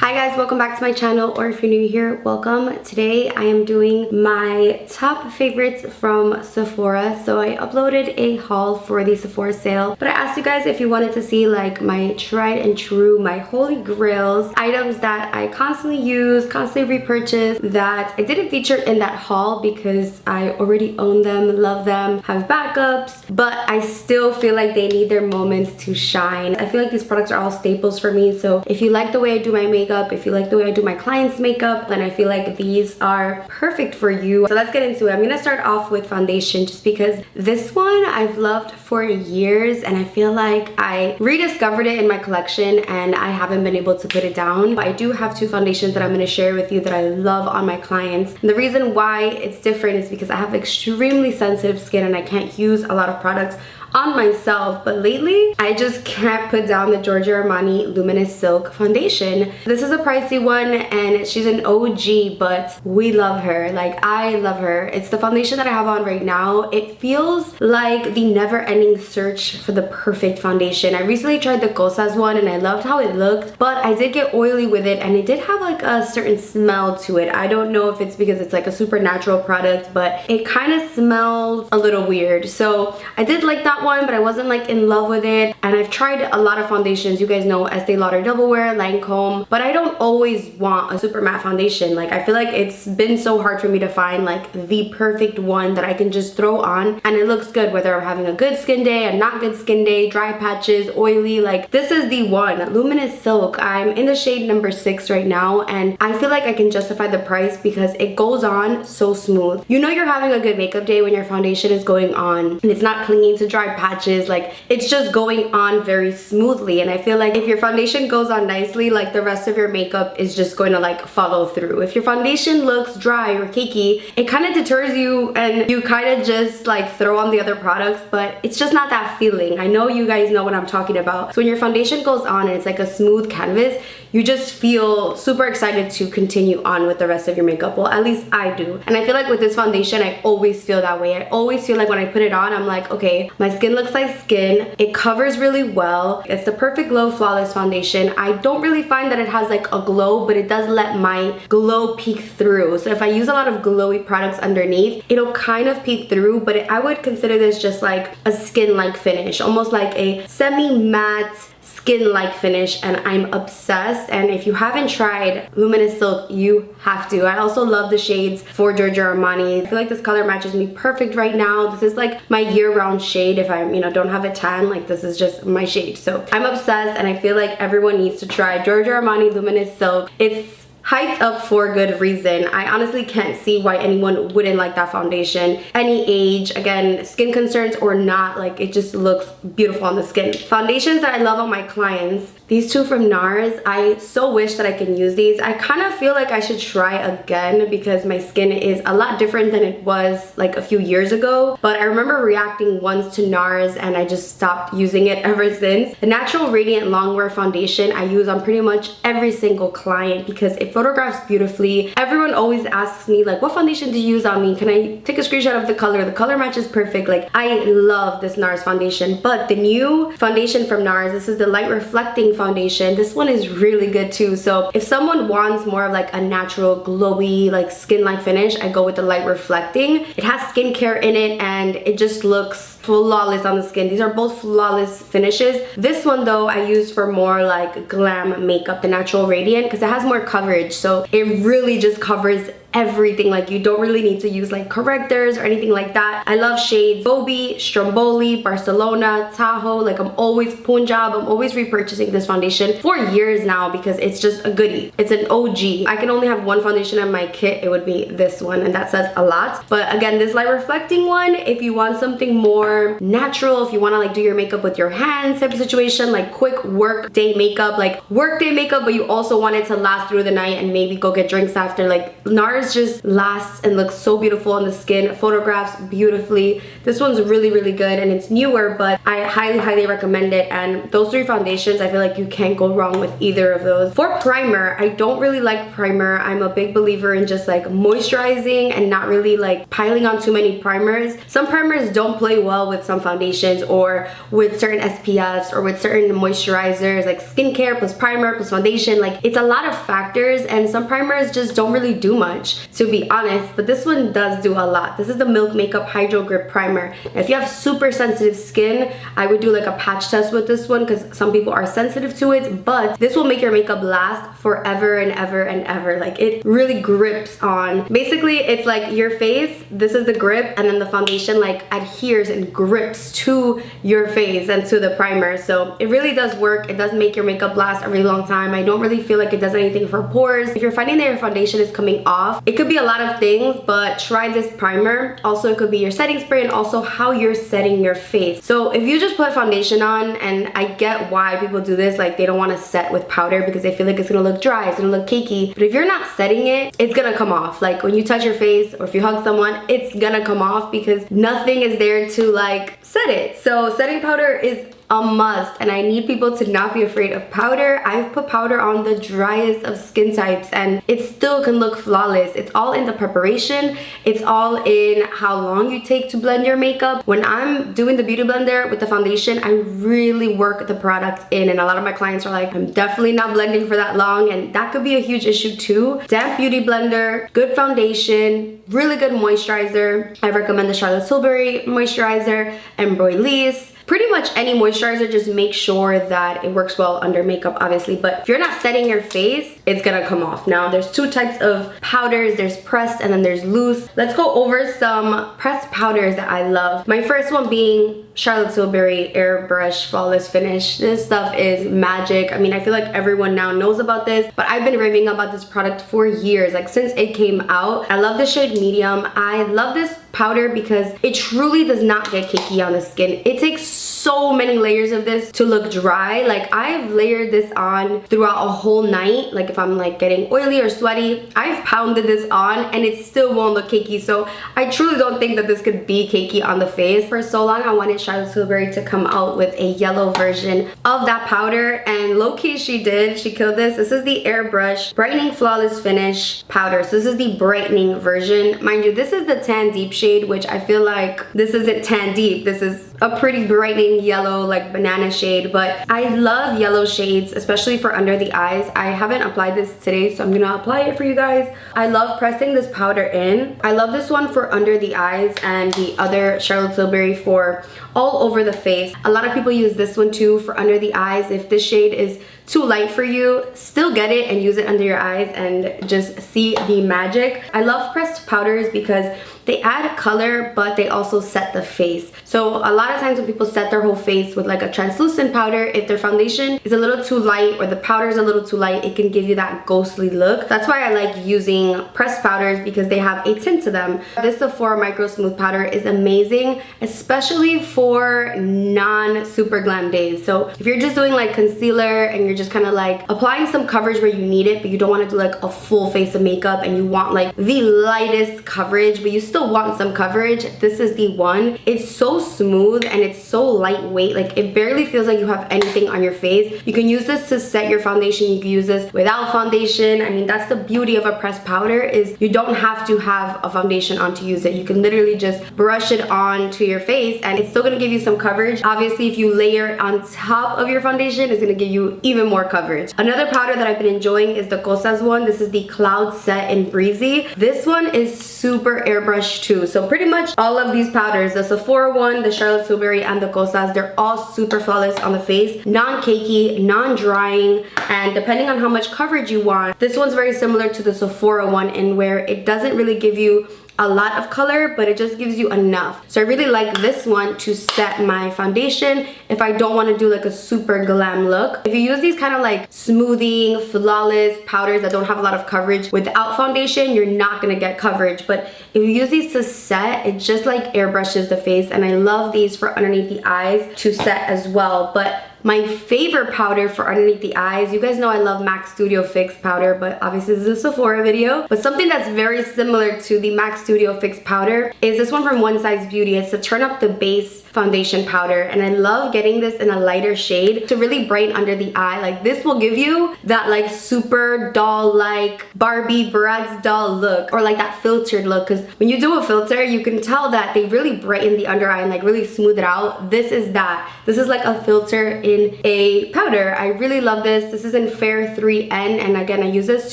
Hi guys, welcome back to my channel, or if you're new here, welcome. Today I am doing my top favorites from Sephora. So I uploaded a haul for the Sephora sale, but I asked you guys if you wanted to see like my tried and true, my holy grails, items that I constantly use, constantly repurchase, that I didn't feature in that haul because I already own them, love them, have backups, but I still feel like they need their moments to shine. I feel like these products are all staples for me, so if you like the way I do my makeup, if you like the way I do my clients' makeup, then I feel like these are perfect for you. So let's get into it. I'm gonna start off with foundation just because this one I've loved for years and I feel like I rediscovered it in my collection and I haven't been able to put it down. I do have two foundations that I'm gonna share with you that I love on my clients. And the reason why it's different is because I have extremely sensitive skin and I can't use a lot of products on myself, but lately I just can't put down the Giorgio Armani Luminous Silk foundation. This is a pricey one and she's an OG, but we love her. Like, I love her. It's the foundation that I have on right now. It feels like the never-ending search for the perfect foundation. I recently tried the Cosas one and I loved how it looked, but I did get oily with it and it did have like a certain smell to it. I don't know if it's because it's like a super natural product, but it kind of smells a little weird. So I did like that one, but I wasn't like in love with it. And I've tried a lot of foundations, you guys know, Estee Lauder Double Wear, Lancome, but I don't always want a super matte foundation. Like, I feel like it's been so hard for me to find like the perfect one that I can just throw on and it looks good, whether I'm having a good skin day, a not good skin day, dry patches, oily. Like, this is the one. Luminous Silk. I'm in the shade number 6 right now and I feel like I can justify the price because it goes on so smooth. You know you're having a good makeup day when your foundation is going on and it's not clinging to dry patches. Like, it's just going on very smoothly, and I feel like if your foundation goes on nicely, like, the rest of your makeup is just going to like follow through. If your foundation looks dry or cakey, it kind of deters you and you kind of just like throw on the other products, but it's just not that feeling. I know you guys know what I'm talking about. So when your foundation goes on and it's like a smooth canvas, you just feel super excited to continue on with the rest of your makeup. Well, at least I do. And I feel like with this foundation, I always feel that way. I always feel like when I put it on, I'm like, okay, my skin looks like skin. It covers really well. It's the perfect glow flawless foundation. I don't really find that it has like a glow, but it does let my glow peek through. So if I use a lot of glowy products underneath, it'll kind of peek through, but I would consider this just like a skin-like finish, almost like a semi-matte skin-like finish, and I'm obsessed. And if you haven't tried Luminous Silk, you have to. I also love the shades for Giorgio Armani. I feel like this color matches me perfect right now. This is like my year-round shade. If I, don't have a tan, like, this is just my shade. So I'm obsessed and I feel like everyone needs to try Giorgio Armani Luminous Silk. It's hyped up for good reason. I honestly can't see why anyone wouldn't like that foundation. Any age, again, skin concerns or not, like, it just looks beautiful on the skin. Foundations that I love on my clients, these two from Nars, I so wish that I can use these. I kind of feel like I should try again because my skin is a lot different than it was like a few years ago, but I remember reacting once to Nars and I just stopped using it ever since. The Natural Radiant Longwear foundation I use on pretty much every single client because it photographs beautifully. Everyone always asks me like, what foundation do you use on me? Can I take a screenshot of the color? The color match is perfect. Like, I love this Nars foundation. But the new foundation from Nars, this is the Light Reflecting foundation. This one is really good too. So if someone wants more of like a natural glowy like skin-like finish, I go with the Light Reflecting. It has skincare in it and it just looks flawless on the skin. These are both flawless finishes. This one though I use for more like glam makeup, the Natural Radiant, because it has more coverage, so it really just covers everything. Like, you don't really need to use like correctors or anything like that. I love shades Gobi, Stromboli, Barcelona, Tahoe. Like, I'm always Punjab. I'm always repurchasing this foundation for years now because it's just a goodie. It's an OG. I can only have one foundation in my kit. It would be this one, and that says a lot. But again, this Light Reflecting one, if you want something more natural, if you want to like do your makeup with your hands type of situation, like quick work day makeup, like work day makeup, but you also want it to last through the night and maybe go get drinks after, like, Nars Nars just lasts and looks so beautiful on the skin, photographs beautifully. This one's really, really good, and it's newer, but I highly, highly recommend it. And those 3 foundations, I feel like you can't go wrong with either of those. For primer, I don't really like primer. I'm a big believer in just like moisturizing and not really like piling on too many primers. Some primers don't play well with some foundations or with certain SPFs or with certain moisturizers, like skincare plus primer plus foundation. Like, it's a lot of factors, and some primers just don't really do much, to be honest, but this one does do a lot. This is the Milk Makeup Hydro Grip Primer. Now, if you have super sensitive skin, I would do like a patch test with this one because some people are sensitive to it, but this will make your makeup last forever and ever and ever. Like, it really grips on. Basically, it's like your face, this is the grip, and then the foundation like adheres and grips to your face and to the primer. So it really does work. It does make your makeup last a really long time. I don't really feel like it does anything for pores. If you're finding that your foundation is coming off, it could be a lot of things, but try this primer. Also, it could be your setting spray and also how you're setting your face. So if you just put foundation on, and I get why people do this, like they don't want to set with powder because they feel like it's gonna look dry, it's gonna look cakey, but if you're not setting it, it's gonna come off. Like when you touch your face or if you hug someone, it's gonna come off because nothing is there to like set it. So setting powder is a must, and I need people to not be afraid of powder. I've put powder on the driest of skin types and it still can look flawless. It's all in the preparation. It's all in how long you take to blend your makeup. When I'm doing the beauty blender with the foundation, I really work the product in, and a lot of my clients are like, I'm definitely not blending for that long, and that could be a huge issue too. Damp beauty blender, good foundation, really good moisturizer. I recommend the Charlotte Tilbury moisturizer and Broylis. Pretty much any moisturizer, just make sure that it works well under makeup, obviously. But if you're not setting your face, it's gonna come off. Now, there's 2 types of powders. There's pressed and then there's loose. Let's go over some pressed powders that I love. My first one being Charlotte Tilbury Airbrush Flawless Finish. This stuff is magic. I mean, I feel like everyone now knows about this, but I've been raving about this product for years, like since it came out. I love the shade medium. I love this powder because it truly does not get cakey on the skin. It takes so many layers of this to look dry. Like, I've layered this on throughout a whole night. Like if I'm like getting oily or sweaty, I've pounded this on and it still won't look cakey. So I truly don't think that this could be cakey on the face. For so long I wanted Charlotte Tilbury to come out with a yellow version of that powder, and low-key she did. She killed this. This is the Airbrush Brightening Flawless Finish powder. So this is the brightening version. Mind you, this is the Tan Deep shade, which I feel like this isn't tan deep. This is a pretty brightening yellow, like banana shade, but I love yellow shades, especially for under the eyes. I haven't applied this today, so I'm gonna apply it for you guys. I love pressing this powder in. I love this one for under the eyes and the other Charlotte Tilbury for all over the face. A lot of people use this one too for under the eyes. If this shade is too light for you, still get it and use it under your eyes and just see the magic. I love pressed powders because they add color, but they also set the face. So a lot of times when people set their whole face with like a translucent powder, if their foundation is a little too light or the powder is a little too light, it can give you that ghostly look. That's why I like using pressed powders, because they have a tint to them. This Sephora Micro Smooth Powder is amazing, especially for non-super glam days. So if you're just doing like concealer and you're just kind of like applying some coverage where you need it, but you don't want to do like a full face of makeup and you want like the lightest coverage, but you still want some coverage, this is the one. It's so smooth and it's so lightweight. Like, it barely feels like you have anything on your face. You can use this to set your foundation. You can use this without foundation. I mean, that's the beauty of a pressed powder, is you don't have to have a foundation on to use it. You can literally just brush it on to your face and it's still gonna give you some coverage. Obviously, if you layer it on top of your foundation, it's gonna give you even more coverage. Another powder that I've been enjoying is the Kosas one. This is the Cloud Set in Breezy. This one is super airbrush too. So pretty much all of these powders, the Sephora one, the Charlotte Tilbury, and the Kosas, they're all super flawless on the face, non-cakey, non-drying, and depending on how much coverage you want, this one's very similar to the Sephora one in where it doesn't really give you a lot of color, but it just gives you enough. So I really like this one to set my foundation if I don't want to do like a super glam look. If you use these kind of like smoothing, flawless powders that don't have a lot of coverage without foundation, you're not gonna get coverage. But if you use these to set, it just like airbrushes the face, and I love these for underneath the eyes to set as well. But My favorite powder for underneath the eyes, you guys know I love MAC Studio Fix powder, but obviously this is a Sephora video. But something that's very similar to the MAC Studio Fix powder is this one from One Size Beauty. It's to turn up the base foundation powder, and I love getting this in a lighter shade to really brighten under the eye. Like, this will give you that like super doll, like Barbie Bratz doll look, or like that filtered look, because when you do a filter you can tell that they really brighten the under eye and like really smooth it out. This is that. This is like a filter in a powder. I really love this. This is in Fair 3N, and again I use this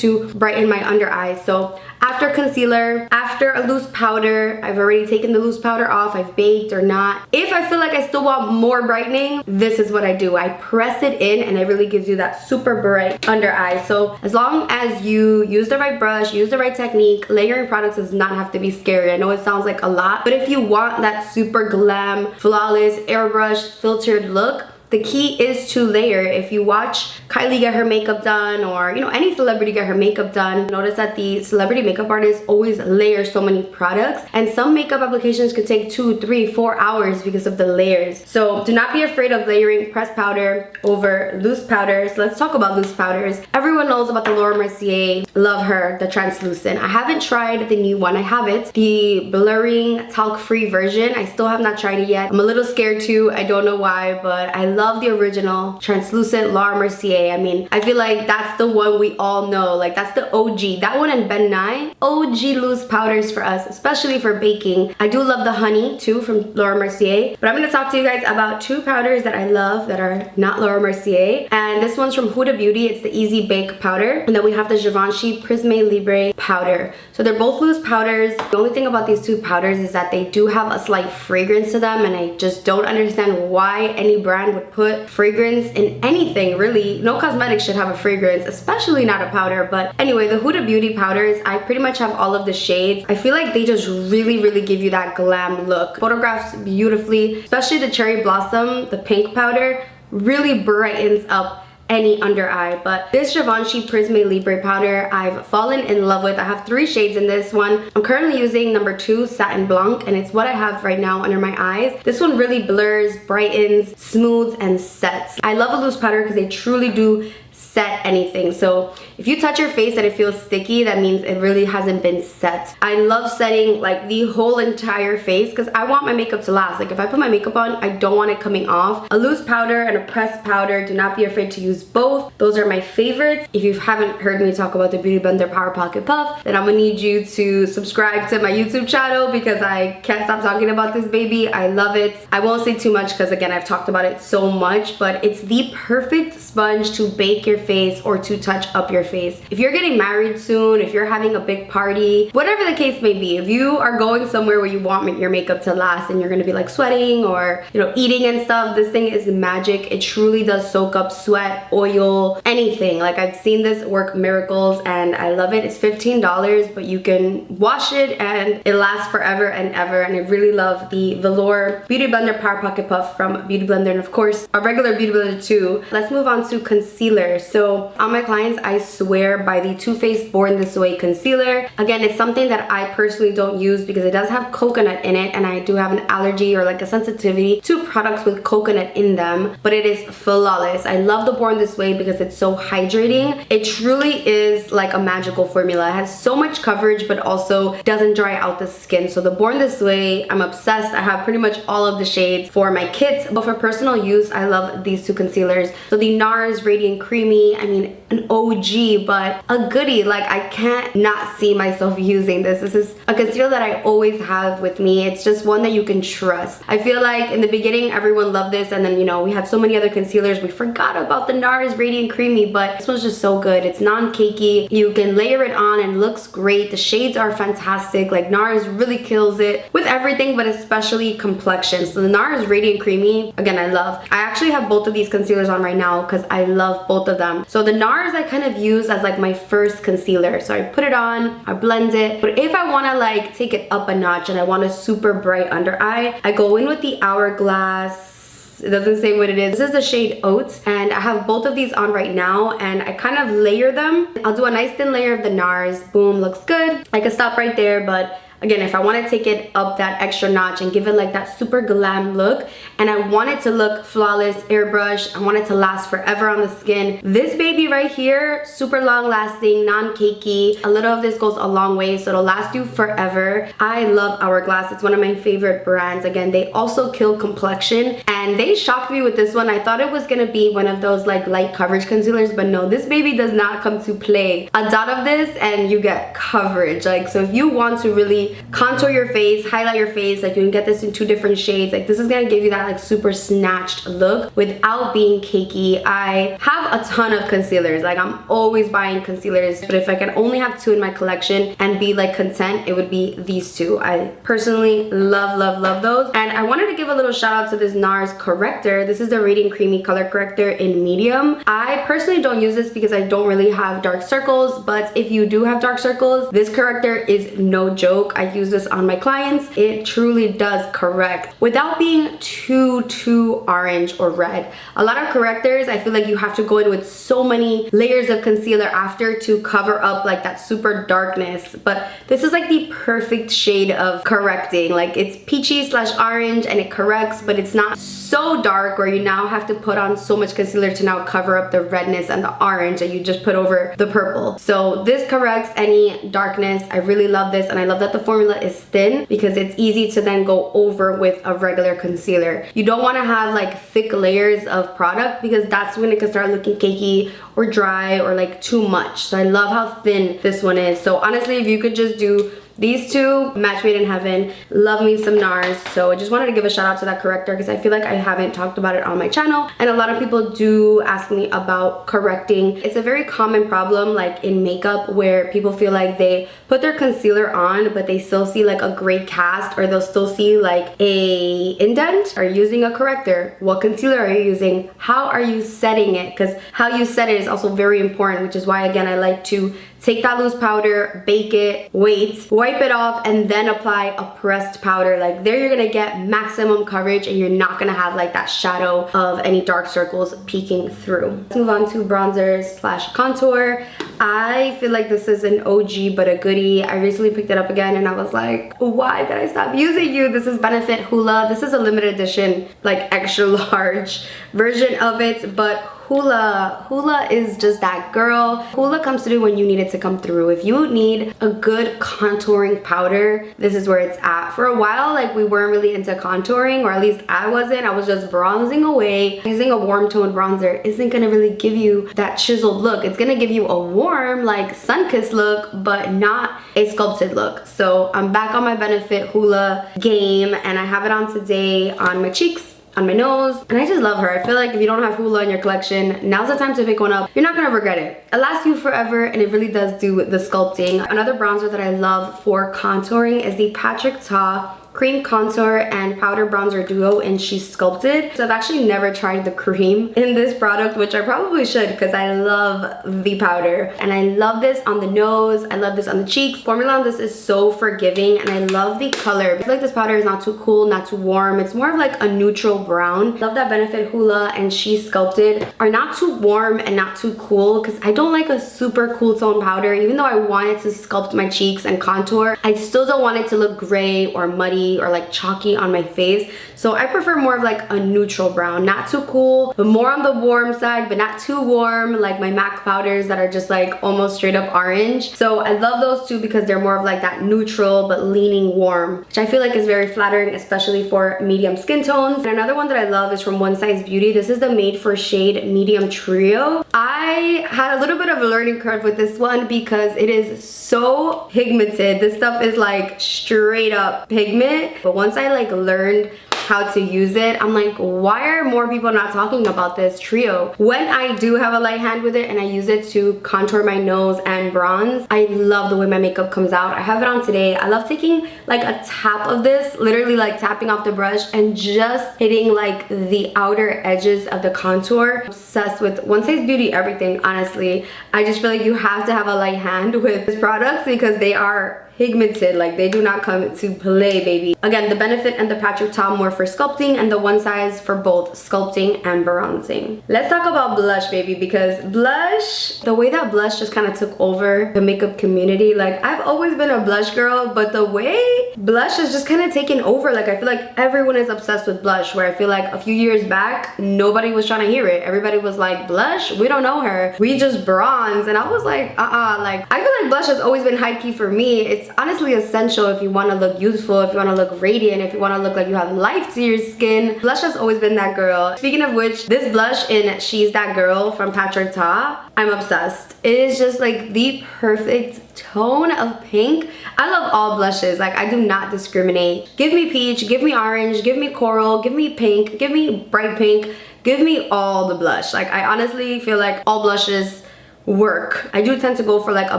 to brighten my under eyes. So after concealer, after a loose powder, I've already taken the loose powder off, I've baked or not. If I feel like I still want more brightening, this is what I do. I press it in and it really gives you that super bright under eye. So as long as you use the right brush, use the right technique, layering products does not have to be scary. I know it sounds like a lot, but if you want that super glam, flawless, airbrushed, filtered look, the key is to layer. If you watch Kylie get her makeup done, or you know, any celebrity get her makeup done, notice that the celebrity makeup artists always layer so many products, and some makeup applications could take 2, 3, 4 hours because of the layers. So do not be afraid of layering pressed powder over loose powders. Let's talk about loose powders. Everyone knows about the Laura Mercier, love her, the translucent. I haven't tried the new one. I have it, the blurring talc free version. I still have not tried it yet. I'm a little scared too. I don't know why, but I love the original translucent Laura Mercier. I mean, I feel like that's the one we all know. Like, that's the OG. That one and Ben Nye, OG loose powders for us, especially for baking. I do love the honey too from Laura Mercier, but I'm going to talk to you guys about two powders that I love that are not Laura Mercier, and this one's from Huda Beauty. It's the Easy Bake powder, and then we have the Givenchy Prisme Libre powder. So they're both loose powders. The only thing about these two powders is that they do have a slight fragrance to them, and I just don't understand why any brand would put fragrance in anything, really. No cosmetic should have a fragrance, especially not a powder. But anyway, the Huda Beauty powders, I pretty much have all of the shades. I feel like they just really give you that glam look. Photographs beautifully, especially the Cherry Blossom, the pink powder, really brightens up any under eye. But this Givenchy Prisme Libre powder I've fallen in love with. I have 3 shades in this one. I'm currently using number 2 Satin Blanc, and it's what I have right now under my eyes. This one really blurs, brightens, smooths, and sets. I love a loose powder because they truly do set anything. So if you touch your face and it feels sticky, that means it really hasn't been set. I love setting like the whole entire face because I want my makeup to last. Like, if I put my makeup on, I don't want it coming off. A loose powder and a pressed powder, do not be afraid to use both. Those are my favorites. If you haven't heard me talk about the Beauty Blender Power Pocket Puff, then I'm gonna need you to subscribe to my YouTube channel because I can't stop talking about this baby. I love it. I won't say too much because again, I've talked about it so much, but it's the perfect sponge to bake your face or to touch up your face. If you're getting married soon, if you're having a big party, whatever the case may be, if you are going somewhere where you want your makeup to last and you're gonna be like sweating or, you know, eating and stuff, this thing is magic. It truly does soak up sweat, oil, anything. Like, I've seen this work miracles and I love it. It's $15, but you can wash it and it lasts forever and ever. And I really love the Velour Beauty Blender Power Pocket Puff from Beauty Blender, and of course a regular Beauty Blender too. Let's move on to concealer. So on my clients, I swear by the Too Faced Born This Way concealer. Again, it's something that I personally don't use because it does have coconut in it, and I do have an allergy or like a sensitivity to products with coconut in them, but it is flawless. I love the Born This Way because it's so hydrating. It truly is like a magical formula. It has so much coverage but also doesn't dry out the skin. So the Born This Way, I'm obsessed. I have pretty much all of the shades for my kits, but for personal use, I love these two concealers. So the Nars Radiant Creamy, I mean, an OG, but a goodie. Like, I can't not see myself using this. This is a concealer that I always have with me. It's just one that you can trust. I feel like in the beginning, everyone loved this, and then, you know, we had so many other concealers. We forgot about the Nars Radiant Creamy, but this one's just so good. It's non-cakey. You can layer it on and it looks great. The shades are fantastic. Like, Nars really kills it with everything, but especially complexion. So the Nars Radiant Creamy, again, I love. I actually have both of these concealers on right now because I love both of them. So the Nars I kind of use as like my first concealer. So I put it on, I blend it. But if I want to like take it up a notch and I want a super bright under eye, I go in with the Hourglass. It doesn't say what it is. This is the shade Oats, and I have both of these on right now, and I kind of layer them. I'll do a nice thin layer of the Nars. Boom, looks good. I can stop right there, but again, if I want to take it up that extra notch and give it like that super glam look, and I want it to look flawless, airbrush, I want it to last forever on the skin, this baby right here, super long lasting, non-cakey. A little of this goes a long way, so it'll last you forever. I love Hourglass. It's one of my favorite brands. Again, they also kill complexion, and they shocked me with this one. I thought it was gonna be one of those like light coverage concealers, but no, this baby does not come to play. A dot of this and you get coverage. Like, so if you want to really contour your face, highlight your face, like you can get this in 2 different shades. Like, this is gonna give you that like super snatched look without being cakey. I have a ton of concealers. Like, I'm always buying concealers, but if I can only have 2 in my collection and be like content, it would be these 2. I personally love, love, love those. And I wanted to give a little shout out to this Nars corrector. This is the Radiant Creamy Color Corrector in medium. I personally don't use this because I don't really have dark circles, but if you do have dark circles, this corrector is no joke. I use this on my clients. It truly does correct without being too orange or red. A lot of correctors, I feel like you have to go in with so many layers of concealer after to cover up like that super darkness, but this is like the perfect shade of correcting. Like, it's peachy / orange and it corrects, but it's not so dark where you now have to put on so much concealer to now cover up the redness and the orange that you just put over the purple. So this corrects any darkness. I really love this, and I love that the formula is thin because it's easy to then go over with a regular concealer. You don't want to have like thick layers of product because that's when it can start looking cakey or dry or like too much. So I love how thin this one is. So honestly, if you could just do these 2, match made in heaven. Love me some Nars. So I just wanted to give a shout out to that corrector because I feel like I haven't talked about it on my channel, and a lot of people do ask me about correcting. It's a very common problem like in makeup where people feel like they put their concealer on but they still see like a gray cast, or they'll still see like a indent. Are you using a corrector? What concealer are you using? How are you setting it? Because how you set it is also very important, which is why again I like to take that loose powder, bake it, wait, wipe it off, and then apply a pressed powder. Like, there you're gonna get maximum coverage and you're not gonna have like that shadow of any dark circles peeking through. Let's move on to bronzers / contour. I feel like this is an OG but a goodie. I recently picked it up again and I was like, why did I stop using you? This is Benefit Hoola. This is a limited edition, like extra large version of it, but Hoola is just that girl. Hoola comes through when you need it to come through. If you need a good contouring powder, this is where it's at. For a while, like, we weren't really into contouring, or at least I wasn't. I was just bronzing away. Using a warm tone bronzer isn't gonna really give you that chiseled look. It's gonna give you a warm, like, sun-kissed look, but not a sculpted look. So I'm back on my Benefit Hoola game, and I have it on today on my cheeks, on my nose, and I just love her. I feel like if you don't have Hoola in your collection, now's the time to pick one up. You're not gonna regret it. It lasts you forever, and it really does do the sculpting. Another bronzer that I love for contouring is the Patrick Ta Cream Contour and Powder Bronzer Duo in She's Sculpted. So I've actually never tried the cream in this product, which I probably should because I love the powder. And I love this on the nose, I love this on the cheeks. Formula on this is so forgiving, and I love the color. I feel like this powder is not too cool, not too warm. It's more of like a neutral brown. Love that Benefit Hoola and She's Sculpted are not too warm and not too cool, because I don't like a super cool tone powder. Even though I want it to sculpt my cheeks and contour, I still don't want it to look gray or muddy or like chalky on my face. So I prefer more of like a neutral brown, not too cool, but more on the warm side, but not too warm, like my MAC powders that are just like almost straight up orange. So I love those two because they're more of like that neutral but leaning warm, which I feel like is very flattering, especially for medium skin tones. And another one that I love is from One Size Beauty. This is the Made for Shade Medium Trio. I had a little bit of a learning curve with this one because it is so pigmented. This stuff is like straight up pigment. But once I like learned how to use it, I'm like, why are more people not talking about this trio? When I do have a light hand with it and I use it to contour my nose and bronze, I love the way my makeup comes out. I have it on today. I love taking like a tap of this, literally like tapping off the brush and just hitting like the outer edges of the contour. I'm obsessed with One Size Beauty everything, honestly. I just feel like you have to have a light hand with these products because they are pigmented. Like, they do not come to play, baby. Again, the Benefit and the Patrick Ta more for sculpting, and the One Size for both sculpting and bronzing. Let's talk about blush, baby, because blush, the way that blush just kind of took over the makeup community, like, I've always been a blush girl, but the way blush is just kind of taken over, like, I feel like everyone is obsessed with blush, where I feel like a few years back, nobody was trying to hear it. Everybody was like, blush? We don't know her. We just bronze. And I was like, like, I feel like blush has always been high key for me. It's honestly essential if you want to look youthful, if you want to look radiant, if you want to look like you have life to your skin. Blush has always been that girl. Speaking of which, this blush in She's That Girl from Patrick Ta, I'm obsessed. It is just like the perfect tone of pink. I love all blushes. Like, I do not discriminate. Give me peach, give me orange, give me coral, give me pink, give me bright pink, give me all the blush. Like, I honestly feel like all blushes work. I do tend to go for like a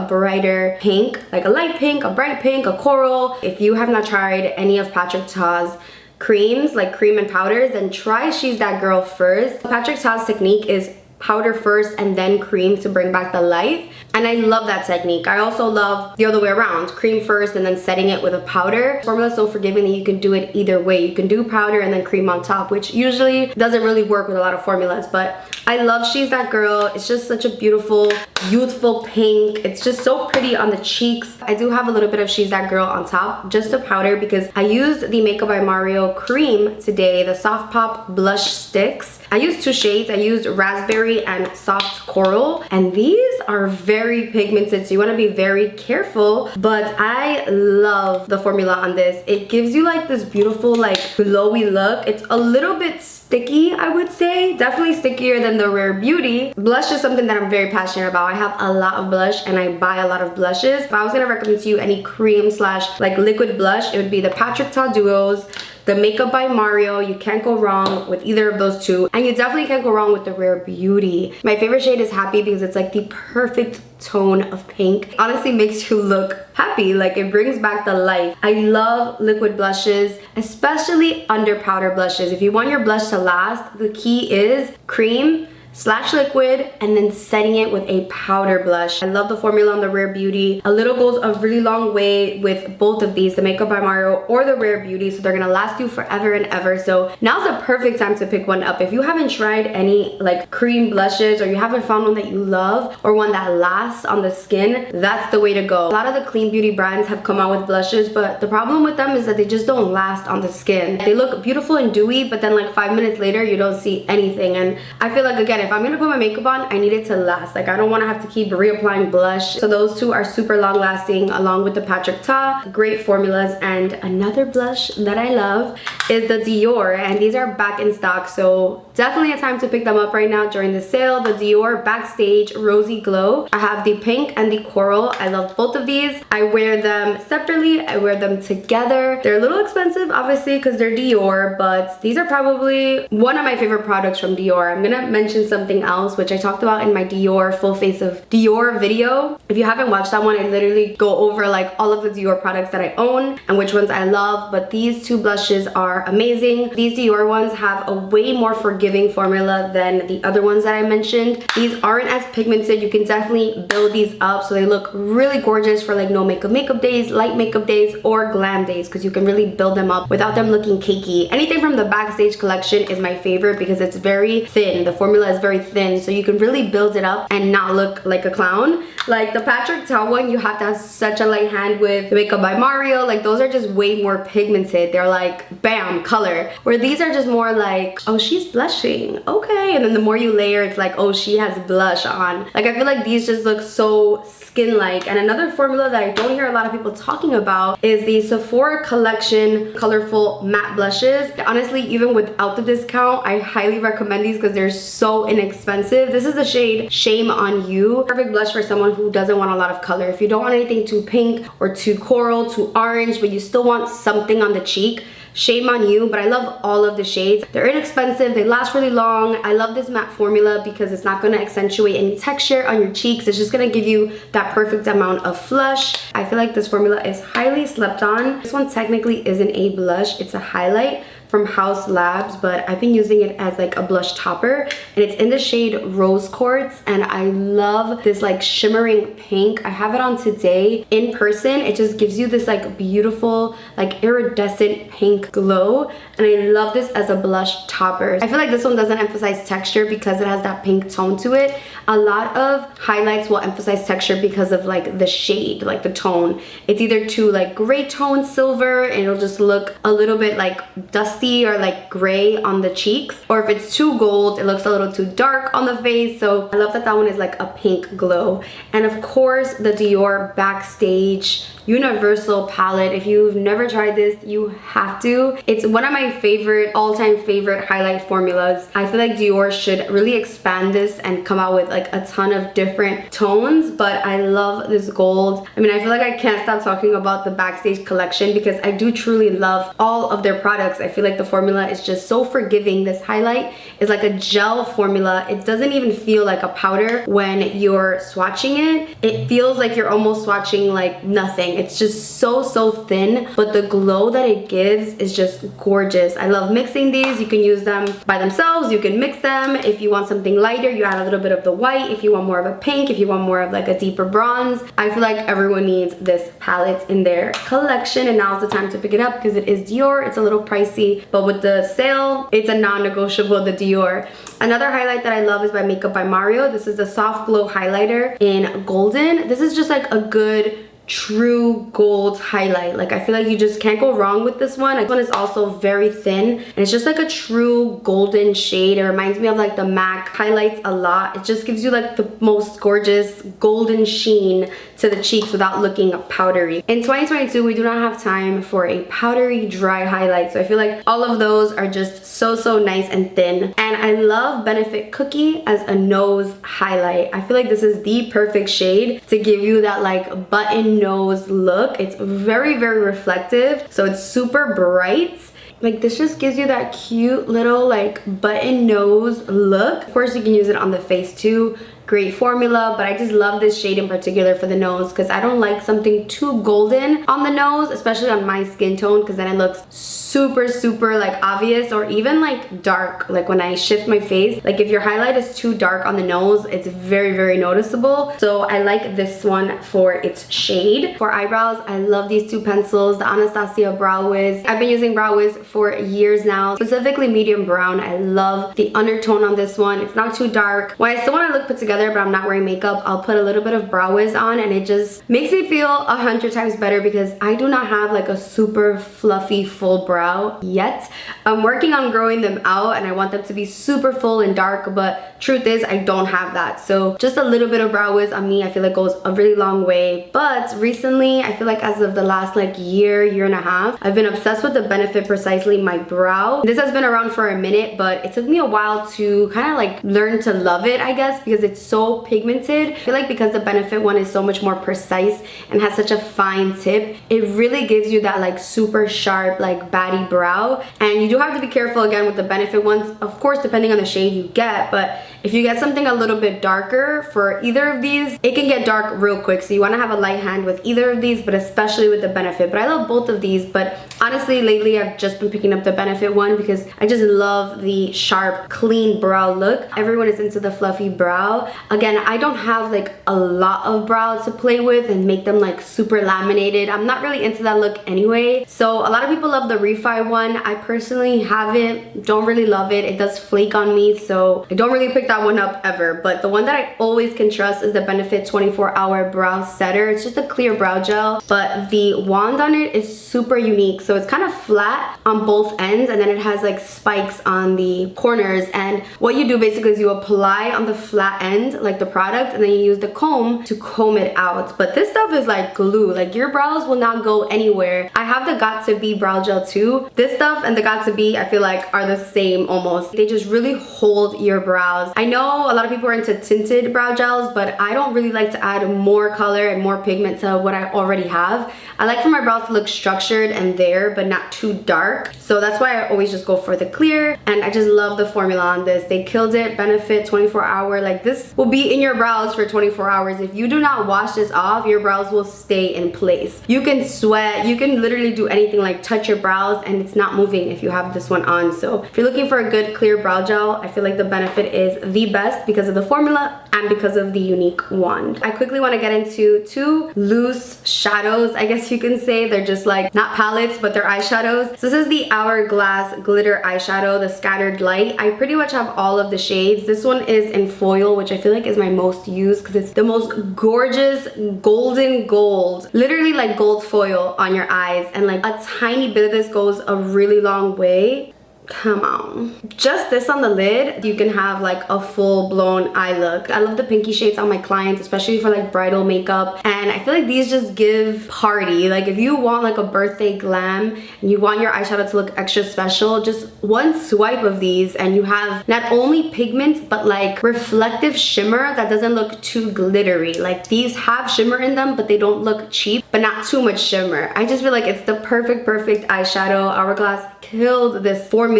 brighter pink, like a light pink, a bright pink, a coral. If you have not tried any of Patrick Ta's creams, like cream and powders, then try She's That Girl first. Patrick Ta's technique is powder first and then cream to bring back the light, and I love that technique. I also love the other way around, cream first and then setting it with a powder. Formula is so forgiving that you can do it either way. You can do powder and then cream on top, which usually doesn't really work with a lot of formulas, but I love She's That Girl. It's just such a beautiful, youthful pink. It's just so pretty on the cheeks. I do have a little bit of She's That Girl on top, just a powder, because I used the Makeup by Mario cream today, the Soft Pop Blush Sticks. I used two shades. I used Raspberry and Soft Coral, and these are very pigmented, so you want to be very careful, but I love the formula on this. It gives you like this beautiful, like, glowy look. It's a little bit sticky, I would say, definitely stickier than the Rare Beauty. Blush is something that I'm very passionate about. I have a lot of blush and I buy a lot of blushes. If I was gonna recommend to you any cream slash like liquid blush, it would be the Patrick Ta Duos, the Makeup by Mario. You can't go wrong with either of those two, and you definitely can't go wrong with the Rare Beauty. My favorite shade is Happy because it's like the perfect tone of pink. Honestly makes you look happy, like it brings back the life. I love liquid blushes, especially under powder blushes. If you want your blush to last, the key is cream slash liquid and then setting it with a powder blush. I love the formula on the Rare Beauty. A little goes a really long way with both of these, the Makeup by Mario or the Rare Beauty, so they're gonna last you forever and ever. So now's the perfect time to pick one up. If you haven't tried any like cream blushes, or you haven't found one that you love or one that lasts on the skin, that's the way to go. A lot of the clean beauty brands have come out with blushes, but the problem with them is that they just don't last on the skin. They look beautiful and dewy, but then like 5 minutes later you don't see anything. And I feel like, again, if I'm gonna put my makeup on, I need it to last. Like, I don't want to have to keep reapplying blush. So those two are super long lasting, along with the Patrick Ta. Great formulas. And another blush that I love is the Dior, and these are back in stock, so definitely a time to pick them up right now during the sale. The Dior Backstage Rosy Glow. I have the pink and the coral. I love both of these. I wear them separately, I wear them together. They're a little expensive, obviously, because they're Dior, but these are probably one of my favorite products from Dior. I'm gonna mention something else, which I talked about in my Dior full face of Dior video. If you haven't watched that one, I literally go over like all of the Dior products that I own and which ones I love, but these two blushes are amazing. These Dior ones have a way more forgiving formula than the other ones that I mentioned. These aren't as pigmented. You can definitely build these up so they look really gorgeous for like no makeup days, light makeup days, or glam days, because you can really build them up without them looking cakey. Anything from the Backstage collection is my favorite because it's very thin. The formula is very thin, so you can really build it up and not look like a clown. Like the Patrick Ta one, you have to have such a light hand with. The Makeup by Mario, like those are just way more pigmented. They're like bam, color. Where these are just more like, oh, she's blushing, okay, and then the more you layer, it's like, oh, she has blush on. Like, I feel like these just look so skin-like. And another formula that I don't hear a lot of people talking about is the Sephora collection colorful matte blushes. Honestly, even without the discount, I highly recommend these because they're so inexpensive. This is the shade Shame on You. Perfect blush for someone who doesn't want a lot of color. If you don't want anything too pink or too coral, too orange, but you still want something on the cheek, Shame on You. But I love all of the shades. They're inexpensive, they last really long. I love this matte formula because it's not going to accentuate any texture on your cheeks. It's just going to give you that perfect amount of flush. I feel like this formula is highly slept on. This one technically isn't a blush, it's a highlight. from House Labs, but I've been using it as like a blush topper, and it's in the shade Rose Quartz, and I love this like shimmering pink. I have it on today in person. It just gives you this like beautiful like iridescent pink glow, and I love this as a blush topper. I feel like this one doesn't emphasize texture because it has that pink tone to it. A lot of highlights will emphasize texture because of like the shade, like the tone. It's either too like gray tone silver and it'll just look a little bit like dusty or like gray on the cheeks, or if it's too gold it looks a little too dark on the face. So I love that that one is like a pink glow. And of course the Dior Backstage Universal palette. If you've never tried this, you have to. It's one of my favorite, all-time favorite highlight formulas. I feel like Dior should really expand this and come out with like a ton of different tones, but I love this gold. I mean, I feel like I can't stop talking about the Backstage collection because I do truly love all of their products. I feel like the formula is just so forgiving. This highlight is like a gel formula. It doesn't even feel like a powder when you're swatching it. It feels like you're almost swatching like nothing. It's just so thin, but the glow that it gives is just gorgeous. I love mixing these. You can use them by themselves, you can mix them. If you want something lighter, you add a little bit of the white. If you want more of a pink, if you want more of like a deeper bronze. I feel like everyone needs this palette in their collection, and now's the time to pick it up because it is Dior. It's a little pricey, but with the sale, it's a non-negotiable, the Dior. Another highlight that I love is by Makeup by Mario. This is the Soft Glow highlighter in golden. This is just like a good true gold highlight. Like I feel like you just can't go wrong with this one. This one is also very thin and it's just like a true golden shade. It reminds me of like the MAC highlights a lot. It just gives you like the most gorgeous golden sheen to the cheeks without looking powdery. In 2022 we do not have time for a powdery dry highlight, so I feel like all of those are just so nice and thin. And I love Benefit Cookie as a nose highlight. I feel like this is the perfect shade to give you that like button nose look. It's very reflective, so it's super bright. Like this just gives you that cute little like button nose look. Of course you can use it on the face too. Great formula, but I just love this shade in particular for the nose because I don't like something too golden on the nose, especially on my skin tone, because then it looks super like obvious, or even like dark. Like when I shift my face, like if your highlight is too dark on the nose, it's very noticeable. So I like this one for its shade. For eyebrows, I love these two pencils, the Anastasia Brow Wiz. I've been using Brow Wiz for years now, specifically medium brown. I love the undertone on this one. It's not too dark. When I still want to look put together but I'm not wearing makeup, I'll put a little bit of Brow Wiz on, and it just makes me feel 100 times better because I do not have like a super fluffy full brow yet. I'm working on growing them out and I want them to be super full and dark, but truth is I don't have that. So just a little bit of Brow Wiz on me I feel like goes a really long way. But recently, I feel like as of the last like year and a half, I've been obsessed with the Benefit Precisely My Brow. This has been around for a minute, but it took me a while to kind of like learn to love it, I guess, because it's so pigmented. I feel like because the Benefit one is so much more precise and has such a fine tip, it really gives you that like super sharp like baddie brow. And you do have to be careful again with the Benefit ones, of course, depending on the shade you get. But if you get something a little bit darker for either of these, it can get dark real quick, so you want to have a light hand with either of these, but especially with the Benefit. But I love both of these, but honestly lately I've just been picking up the Benefit one because I just love the sharp clean brow look. Everyone is into the fluffy brow. Again, I don't have like a lot of brows to play with and make them like super laminated. I'm not really into that look anyway. So a lot of people love the Refi one. I personally haven't, don't really love it. It does flake on me, so I don't really pick that one up ever. But the one that I always can trust is the Benefit 24-Hour Brow Setter. It's just a clear brow gel, but the wand on it is super unique. So it's kind of flat on both ends, and then it has like spikes on the corners. And what you do basically is you apply on the flat end like the product, and then you use the comb to comb it out. But this stuff is like glue. Like your brows will not go anywhere. I have the Got To Be brow gel too. This stuff and the Got To Be I feel like are the same almost. They just really hold your brows. I I know a lot of people are into tinted brow gels, but I don't really like to add more color and more pigment to what I already have. I like for my brows to look structured and there, but not too dark. So that's why I always just go for the clear, and I just love the formula on this. They killed it. Benefit 24-hour. Like, this will be in your brows for 24 hours. If you do not wash this off, your brows will stay in place. You can sweat, you can literally do anything like touch your brows and it's not moving if you have this one on. So if you're looking for a good clear brow gel, I feel like the Benefit is the best because of the formula and because of the unique wand. I quickly want to get into two loose shadows, I guess you can say. They're just like not palettes, but they're eyeshadows. So this is the Hourglass Glitter Eyeshadow, the Scattered Light. I pretty much have all of the shades. This one is in foil, which I feel like is my most used because it's the most gorgeous golden gold, literally like gold foil on your eyes, and like a tiny bit of this goes a really long way. Come on. Just this on the lid, you can have like a full-blown eye look. I love the pinky shades on my clients, especially for like bridal makeup, and I feel like these just give party. Like, if you want like a birthday glam and you want your eyeshadow to look extra special, just one swipe of these and you have not only pigment but like reflective shimmer that doesn't look too glittery. Like, these have shimmer in them, but they don't look cheap, but not too much shimmer. I just feel like it's the perfect eyeshadow. Hourglass killed this formula.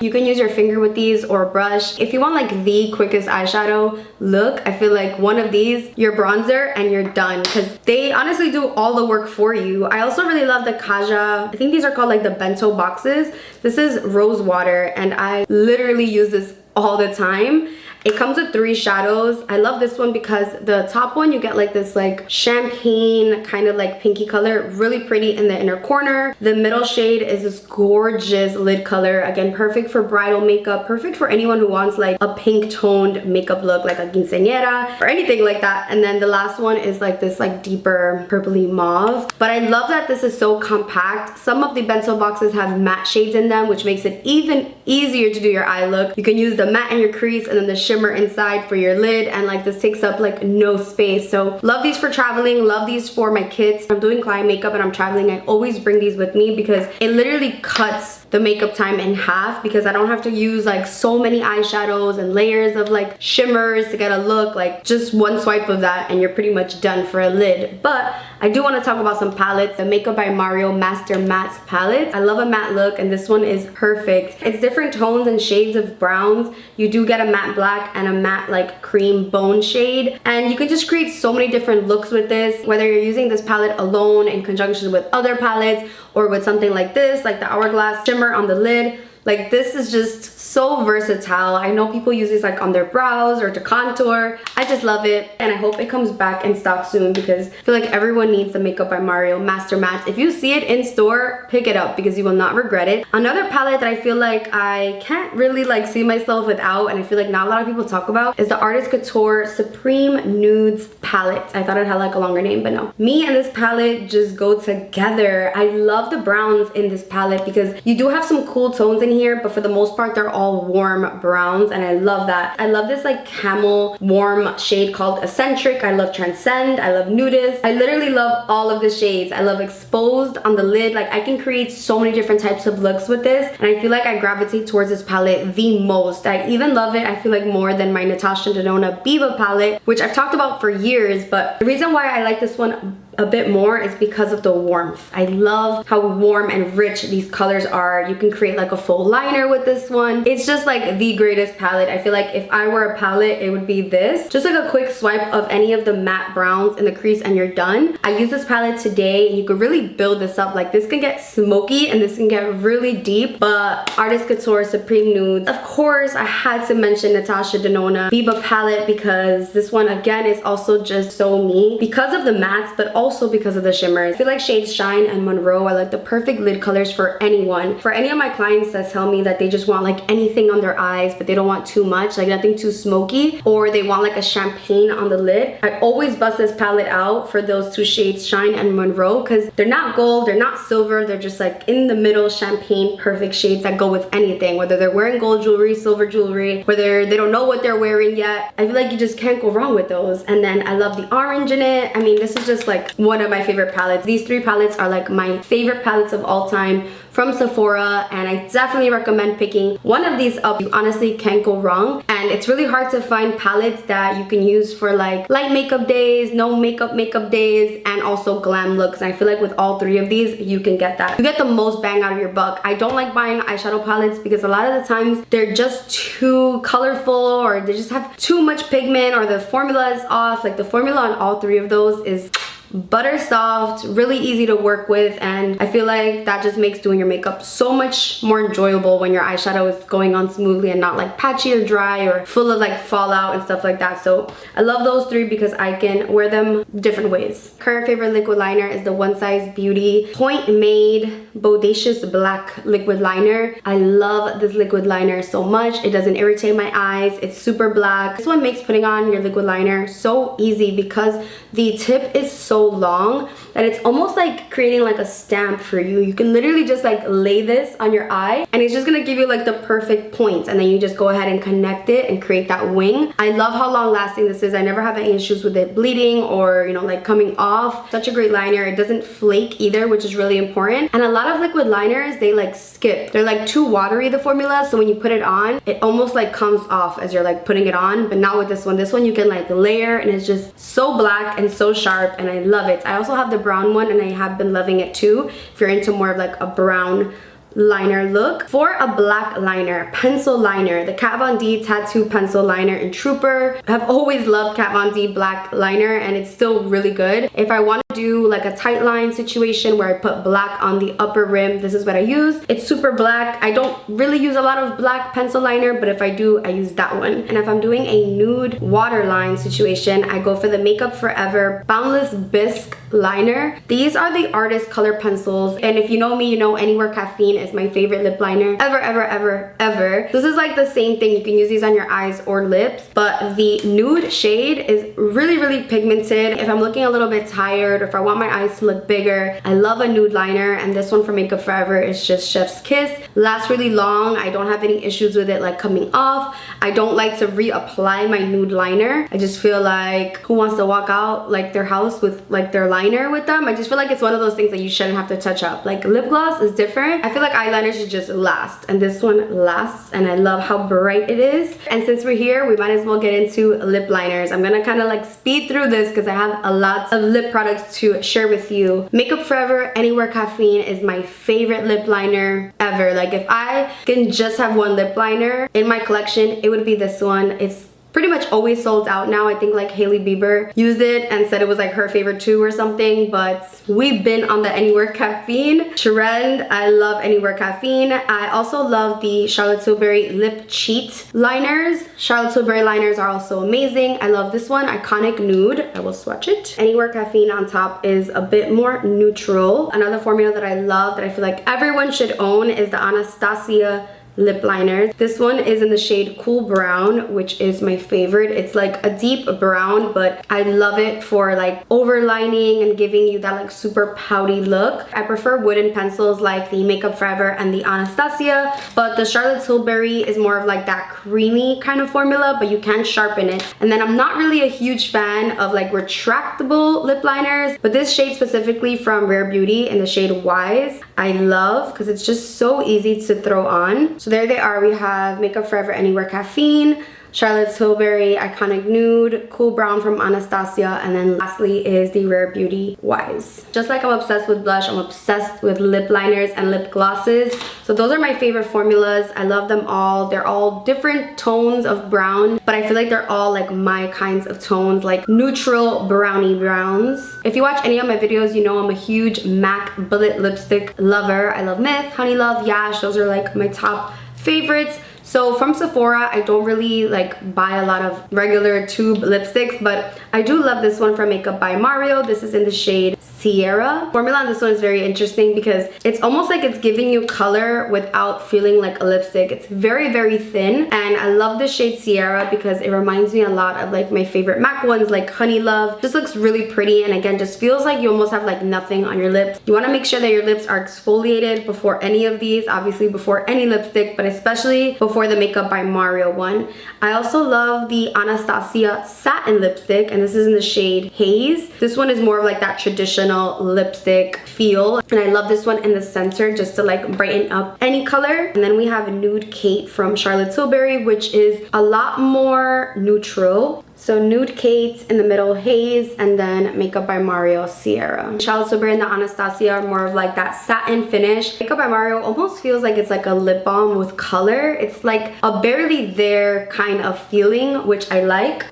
You can use your finger with these or a brush. If you want like the quickest eyeshadow look, I feel like one of these, your bronzer, and you're done, because they honestly do all the work for you. I also really love the Kaja, I think these are called like the bento boxes. This is rose water, and I literally use this all the time. It comes with 3 shadows. I love this one because the top one, you get like this like champagne kind of like pinky color, really pretty in the inner corner. The middle shade is this gorgeous lid color. Again, perfect for bridal makeup, perfect for anyone who wants like a pink toned makeup look, like a quinceañera or anything like that. And then the last one is like this like deeper purpley mauve. But I love that this is so compact. Some of the bento boxes have matte shades in them, which makes it even easier to do your eye look. You can use the matte in your crease and then the shimmer inside for your lid, and like this takes up like no space. So love these for traveling, love these for my kids. I'm doing client makeup and I'm traveling, I always bring these with me because it literally cuts the makeup time in half, because I don't have to use like so many eyeshadows and layers of like shimmers to get a look. Like, just one swipe of that and you're pretty much done for a lid. But I do want to talk about some palettes. The Makeup by Mario Master Mattes palette. I love a matte look, and this one is perfect. It's different tones and shades of browns. You do get a matte black and a matte like cream bone shade, and you can just create so many different looks with this, whether you're using this palette alone in conjunction with other palettes or with something like this, like the Hourglass shimmer on the lid. Like, this is just so versatile. I know people use these like on their brows or to contour. I just love it, and I hope it comes back in stock soon because I feel like everyone needs the Makeup by Mario Master Mattes. If you see it in store, pick it up because you will not regret it. Another palette that I feel like I can't really like see myself without, and I feel like not a lot of people talk about, is the Artist Couture Supreme Nudes palette. I thought it had like a longer name, but no. Me and this palette just go together. I love the browns in this palette because you do have some cool tones in here, but for the most part they're all warm browns, and I love that. I love this like camel warm shade called Eccentric. I love Transcend. I love Nudist. I literally love all of the shades. I love Exposed on the lid. Like, I can create so many different types of looks with this, and I feel like I gravitate towards this palette the most. I even love it, I feel like, more than my Natasha Denona Biba palette, which I've talked about for years. But the reason why I like this one a bit more is because of the warmth. I love how warm and rich these colors are. You can create like a full liner with this one. It's just like the greatest palette. I feel like if I were a palette, it would be this. Just like a quick swipe of any of the matte browns in the crease and you're done. I use this palette today, and you could really build this up. Like, this can get smoky and this can get really deep, but Artist Couture Supreme Nudes. Of course, I had to mention Natasha Denona Biba palette because this one again is also just so me because of the mattes, but also because of the shimmers. I feel like shades Shine and Monroe are like the perfect lid colors for anyone. For any of my clients that tell me that they just want like anything on their eyes, but they don't want too much, like nothing too smoky, or they want like a champagne on the lid, I always bust this palette out for those 2 shades, Shine and Monroe, because they're not gold, they're not silver, they're just like in the middle champagne perfect shades that go with anything, whether they're wearing gold jewelry, silver jewelry, whether they don't know what they're wearing yet. I feel like you just can't go wrong with those. And then I love the orange in it. I mean, this is just like one of my favorite palettes. These three palettes are like my favorite palettes of all time from Sephora, and I definitely recommend picking one of these up. You honestly can't go wrong, and it's really hard to find palettes that you can use for like light makeup days, no makeup days, and also glam looks. And I feel like with all three of these, you can get that. You get the most bang out of your buck. I don't like buying eyeshadow palettes because a lot of the times they're just too colorful, or they just have too much pigment, or the formula is off. Like the formula on all three of those is butter soft, really easy to work with, and I feel like that just makes doing your makeup so much more enjoyable when your eyeshadow is going on smoothly and not like patchy or dry or full of like fallout and stuff like that. So I love those three because I can wear them different ways. Current favorite liquid liner is the One Size Beauty Point Made Bodacious Black Liquid Liner. I love this liquid liner so much. It doesn't irritate my eyes. It's super black. This one makes putting on your liquid liner so easy because the tip is so long that it's almost like creating like a stamp for you. You can literally just like lay this on your eye and it's just gonna give you like the perfect points, and then you just go ahead and connect it and create that wing. I love how long lasting this is. I never have any issues with it bleeding or, you know, like coming off. Such a great liner. It doesn't flake either, which is really important. And a lot of liquid liners, they like skip. They're like too watery, the formula, so when you put it on, it almost like comes off as you're like putting it on. But not with this one. This one you can like layer, and it's just so black and so sharp, and I love it. I also have the brown one, and I have been loving it too if you're into more of like a brown liner look. For a black liner, pencil liner, the Kat Von D Tattoo Pencil Liner in Trooper. I've always loved Kat Von D black liner, and it's still really good. If I want to do like a tight line situation where I put black on the upper rim, this is what I use. It's super black. I don't really use a lot of black pencil liner, but if I do, I use that one. And if I'm doing a nude waterline situation, I go for the Makeup Forever Boundless Bisque liner. These are the artist color pencils, and if you know me, you know Anywhere Caffeine is my favorite lip liner ever. This is like the same thing. You can use these on your eyes or lips, but the nude shade is really pigmented. If I'm looking a little bit tired, or if I want my eyes to look bigger, I love a nude liner, and this one from Makeup Forever is just Chef's Kiss. Lasts really long. I don't have any issues with it like coming off. I don't like to reapply my nude liner. I just feel like, who wants to walk out like their house with like their liner with them? I just feel like it's one of those things that you shouldn't have to touch up. Like lip gloss is different. I feel like eyeliner should just last, and this one lasts, and I love how bright it is. And since we're here, we might as well get into lip liners. I'm gonna kind of like speed through this because I have a lot of lip products to share with you. Makeup Forever Anywhere Caffeine is my favorite lip liner ever. Like if I can just have one lip liner in my collection, it would be this one. It's pretty much always sold out now. I think like Hailey Bieber used it and said it was like her favorite too or something, but we've been on the Anywhere Caffeine trend. I love Anywhere Caffeine. I also love the Charlotte Tilbury Lip Cheat liners. Charlotte Tilbury liners are also amazing. I love this one, Iconic Nude. I will swatch it. Anywhere Caffeine on top is a bit more neutral. Another formula that I love that I feel like everyone should own is the Anastasia lip liner. This one is in the shade Cool Brown, which is my favorite. It's like a deep brown, but I love it for like overlining and giving you that like super pouty look. I prefer wooden pencils like the Makeup Forever and the Anastasia, but the Charlotte Tilbury is more of like that creamy kind of formula, but you can sharpen it. And then I'm not really a huge fan of like retractable lip liners, but this shade specifically from Rare Beauty in the shade Wise, I love because it's just so easy to throw on. So there they are. We have Makeup Forever Anywhere Caffeine, Charlotte Tilbury Iconic Nude, Cool Brown from Anastasia, and then lastly is the Rare Beauty Wise. Just like I'm obsessed with blush, I'm obsessed with lip liners and lip glosses. So those are my favorite formulas. I love them all. They're all different tones of brown, but I feel like they're all like my kinds of tones, like neutral brownie browns. If you watch any of my videos, you know I'm a huge MAC Bullet lipstick lover. I love Myth, Honey Love, Yash. Those are like my top favorites. So from Sephora, I don't really like buy a lot of regular tube lipsticks, but I do love this one from Makeup by Mario. This is in the shade Sierra. Formula on this one is very interesting because it's almost like it's giving you color without feeling like a lipstick. It's very, very thin, and I love the shade Sierra because it reminds me a lot of like my favorite MAC ones like Honey Love. Just looks really pretty, and again, just feels like you almost have like nothing on your lips. You want to make sure that your lips are exfoliated before any of these, obviously before any lipstick, but especially before the Makeup by Mario one. I also love the Anastasia satin lipstick, and this is in the shade Haze. This one is more of like that traditional lipstick feel, and I love this one in the center just to like brighten up any color. And then we have Nude Kate from Charlotte Tilbury, which is a lot more neutral. So Nude Kate in the middle, Haze, and then Makeup by Mario, Sierra. Charlotte Tilbury and the Anastasia are more of like that satin finish. Makeup by Mario almost feels like it's like a lip balm with color. It's like a barely there kind of feeling, which I like.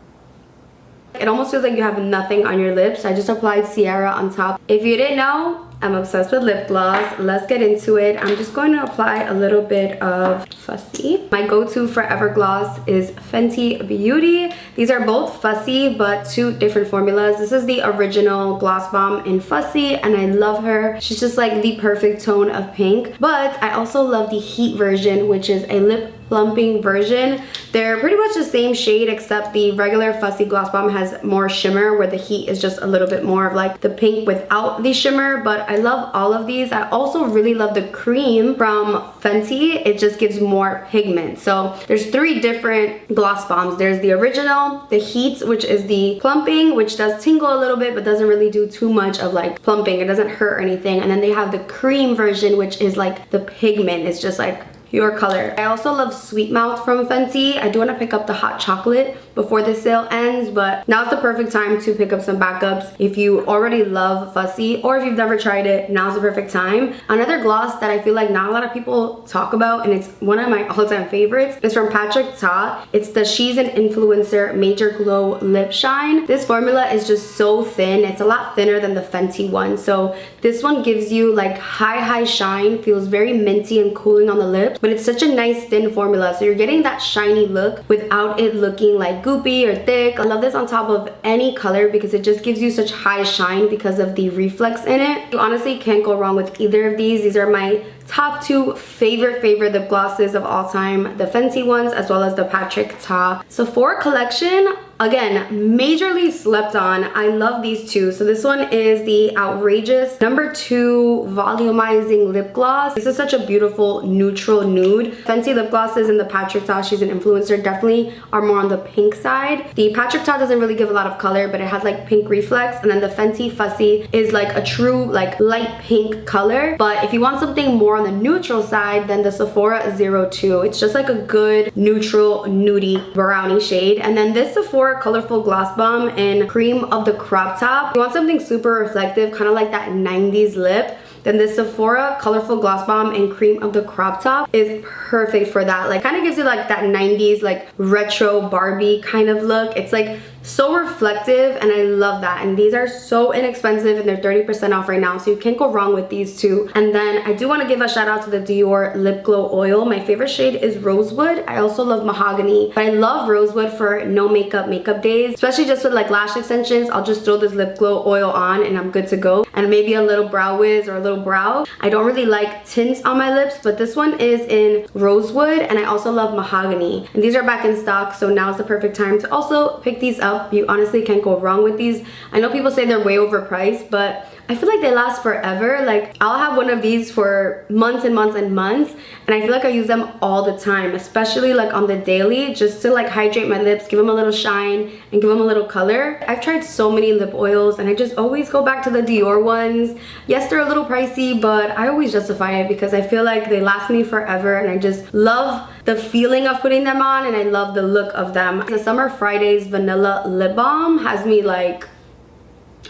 It almost feels like you have nothing on your lips. I just applied Sierra on top. If you didn't know, I'm obsessed with lip gloss. Let's get into it. I'm just going to apply a little bit of Fussy. My go-to forever gloss is Fenty Beauty. These are both Fussy, but two different formulas. This is the original gloss bomb in Fussy, and I love her. She's just like the perfect tone of pink. But I also love the Heat version, which is a lip plumping version. They're pretty much the same shade, except the regular Fussy gloss bomb has more shimmer, where the Heat is just a little bit more of like the pink without the shimmer. But I love all of these. I also really love the cream from Fenty. It just gives more pigment. So there's three different gloss bombs. There's the original, the Heat, which is the plumping, which does tingle a little bit but doesn't really do too much of like plumping. It doesn't hurt or anything. And then they have the cream version, which is like the pigment. It's just like your color. I also love Sweet Mouth from Fenty. I do want to pick up the hot chocolate before the sale ends, but now's the perfect time to pick up some backups. If you already love Fussy, or if you've never tried it, now's the perfect time. Another gloss that I feel like not a lot of people talk about, and it's one of my all-time favorites, is from Patrick Ta. It's the She's an Influencer Major Glow Lip Shine. This formula is just so thin. It's a lot thinner than the Fenty one. So this one gives you like high shine, feels very minty and cooling on the lips, but it's such a nice thin formula, so you're getting that shiny look without it looking like goopy or thick. I love this on top of any color because it just gives you such high shine because of the reflex in it. You honestly can't go wrong with either of these. These are my top two favorite lip glosses of all time, the Fenty ones as well as the Patrick Ta Sephora collection. Again, majorly slept on. I love these two. So this one is the Outrageous #2 Volumizing Lip Gloss. This is such a beautiful neutral nude. Fenty lip glosses and the Patrick Ta, She's an Influencer, definitely are more on the pink side. The Patrick Ta doesn't really give a lot of color, but it has like pink reflex, and then the Fenty Fussy is like a true like light pink color. But if you want something more on the neutral side, then the Sephora 02. It's just like a good neutral nudie brownie shade. And then this Sephora Colorful Gloss Bomb in Cream of the Crop Top. You want something super reflective, kind of like that 90s lip, then this Sephora Colorful Gloss Bomb in Cream of the Crop Top is perfect for that. Like, kind of gives you like that 90s like retro Barbie kind of look. It's like so reflective, and I love that. And these are so inexpensive, and they're 30% off right now, so you can't go wrong with these two. And then I do want to give a shout out to the Dior Lip Glow Oil. My favorite shade is Rosewood. I also love Mahogany, but I love Rosewood for no makeup days, especially just with like lash extensions. I'll just throw this lip glow oil on and I'm good to go, and maybe a little brow wiz or a little brow. I don't really like tints on my lips, but this one is in Rosewood, and I also love Mahogany, and these are back in stock, so now's the perfect time to also pick these up. You honestly can't go wrong with these. I know people say they're way overpriced, but I feel like they last forever. Like, I'll have one of these for months and months and months, and I feel like I use them all the time, especially like on the daily, just to like hydrate my lips, give them a little shine and give them a little color. I've tried so many lip oils, and I just always go back to the Dior ones. Yes, they're a little pricey, but I always justify it because I feel like they last me forever, and I just love the feeling of putting them on, and I love the look of them. The Summer Fridays Vanilla Lip Balm has me like,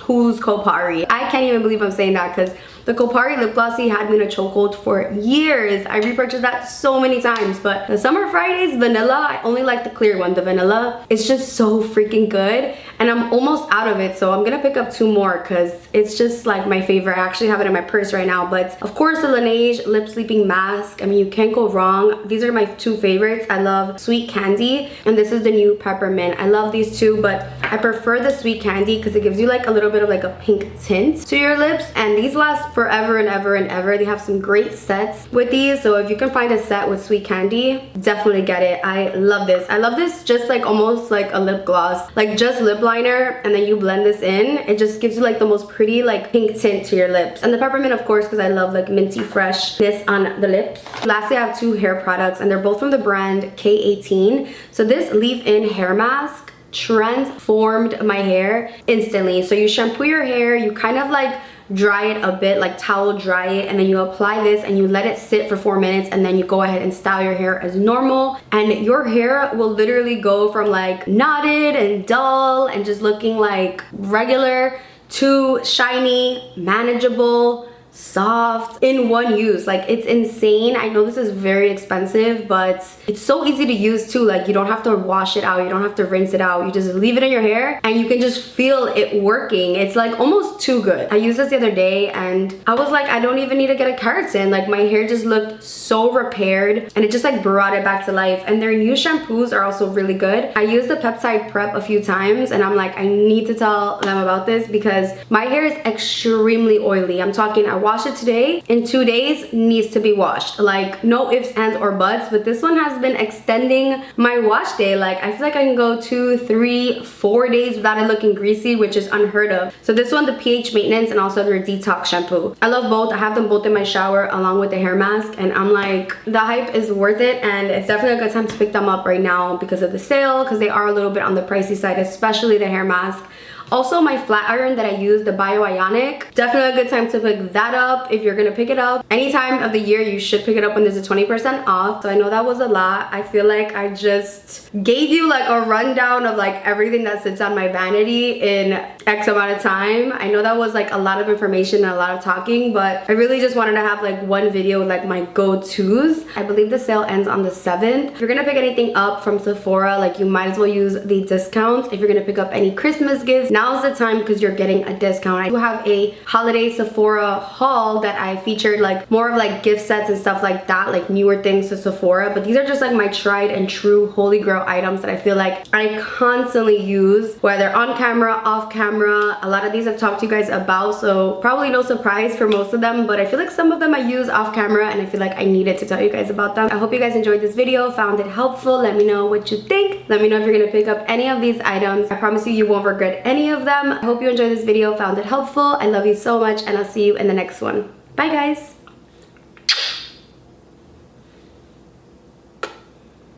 who's Kopari? I can't even believe I'm saying that because The Kopari lip glossy had me in a chokehold for years. I repurchased that so many times, but the Summer Fridays vanilla, I only like the clear one, the vanilla. It's just so freaking good, and I'm almost out of it, so I'm gonna pick up 2 more because it's just like my favorite. I actually have it in my purse right now. But of course, the Laneige Lip Sleeping Mask. I mean, you can't go wrong. These are my 2 favorites. I love Sweet Candy, and this is the new Peppermint. I love these 2, but I prefer the Sweet Candy because it gives you like a little bit of like a pink tint to your lips, and these last forever and ever and ever. They have some great sets with these, so if you can find a set with Sweet Candy, definitely get it. I love this. I love this just like almost like a lip gloss, like just lip liner, and then you blend this in. It just gives you like the most pretty like pink tint to your lips. And the Peppermint, of course, because I love like minty freshness on the lips. Lastly, I have 2 hair products, and they're both from the brand K18. So this leave-in hair mask transformed my hair instantly. So you shampoo your hair, you kind of like dry it a bit, like towel dry it, and then you apply this and you let it sit for 4 minutes, and then you go ahead and style your hair as normal, and your hair will literally go from like knotted and dull and just looking like regular to shiny, manageable, soft in one use. Like, it's insane. I know this is very expensive, but it's so easy to use too. Like, you don't have to wash it out, you don't have to rinse it out, you just leave it in your hair and you can just feel it working. It's like almost too good. I used this the other day and I was like, I don't even need to get a keratin. Like, my hair just looked so repaired and it just like brought it back to life. And their new shampoos are also really good. I used the peptide prep a few times and I'm like, I need to tell them about this because my hair is extremely oily. I'm talking, I wash it today, in 2 days needs to be washed. Like, no ifs, ands, or buts. But this one has been extending my wash day. Like, I feel like I can go 2, 3, 4 days without it looking greasy, which is unheard of. So this one, the pH maintenance and also their detox shampoo. I love both. I have them both in my shower along with the hair mask, and I'm like, the hype is worth it, and it's definitely a good time to pick them up right now because of the sale, because they are a little bit on the pricey side, especially the hair mask. Also, my flat iron that I use, the Bioionic, definitely a good time to pick that up if you're gonna pick it up. Any time of the year, you should pick it up when there's a 20% off. So I know that was a lot. I feel like I just gave you like a rundown of like everything that sits on my vanity in X amount of time. I know that was like a lot of information and a lot of talking, but I really just wanted to have like one video with like my go-tos. I believe the sale ends on the 7th. If you're gonna pick anything up from Sephora, like, you might as well use the discounts. If you're gonna pick up any Christmas gifts, now's the time because you're getting a discount. I do have a holiday Sephora haul that I featured like more of like gift sets and stuff like that, like newer things to Sephora, but these are just like my tried and true holy grail items that I feel like I constantly use, whether on camera, off camera. A lot of these I've talked to you guys about, so probably no surprise for most of them, but I feel like some of them I use off camera and I feel like I needed to tell you guys about them. I hope you guys enjoyed this video, found it helpful. Let me know what you think. Let me know if you're gonna pick up any of these items. I promise you, you won't regret any of them. I hope you enjoyed this video, found it helpful. I love you so much, and I'll see you in the next one. Bye guys.